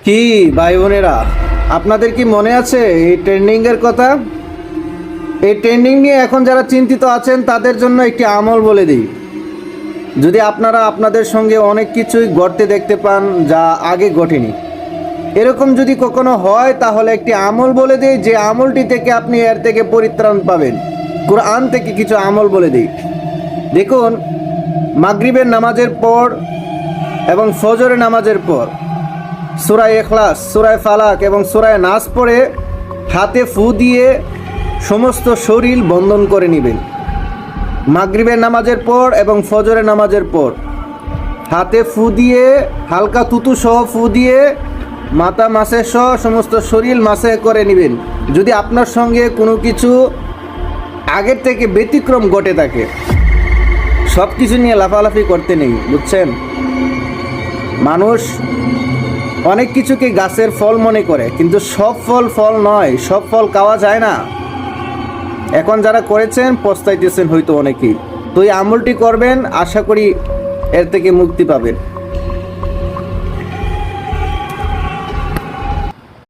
কি ভাই বোনেরা, আপনাদের কি মনে আছে এই ট্রেন্ডিংয়ের কথা? এই ট্রেন্ডিং নিয়ে এখন যারা চিন্তিত আছেন তাদের জন্য একটি আমল বলে দিই। যদি আপনারা আপনাদের সঙ্গে অনেক কিছুই ঘটতে দেখতে পান যা আগে ঘটেনি, এরকম যদি কখনো হয় তাহলে একটি আমল বলে দিই, যে আমলটি থেকে আপনি এর থেকে পরিত্রাণ পাবেন। কোরআন থেকে কিছু আমল বলে দিই। দেখুন, মাগরিবের নামাজের পর এবং ফজরের নামাজের পর সূরা ইখলাস, সূরা ফালাক এবং সূরা নাস পড়ে হাতে ফু দিয়ে সমস্ত শরীর বন্ধন করে নেবেন। মাগরিবের নামাজের পর এবং ফজরের নামাজের পর হাতে ফু দিয়ে, হালকা তুতু সহ ফু দিয়ে মাথা মাসে সহ সমস্ত শরীর মাসে করে নেবেন। যদি আপনার সঙ্গে কোনো কিছু আগের থেকে ব্যতিক্রম ঘটে থাকে, সব কিছু নিয়ে লাফালাফি করতে নেই, বুঝছেন? মানুষ অনেক কিছুকে গাছের ফল মনে করে, কিন্তু সব ফল ফল নয়, সব ফল খাওয়া যায় না। এখন যারা করেছেন পস্তাইতেছেন হয়তো অনেকেই। তো এই আমলটি করবেন, আশা করি এর থেকে মুক্তি পাবেন।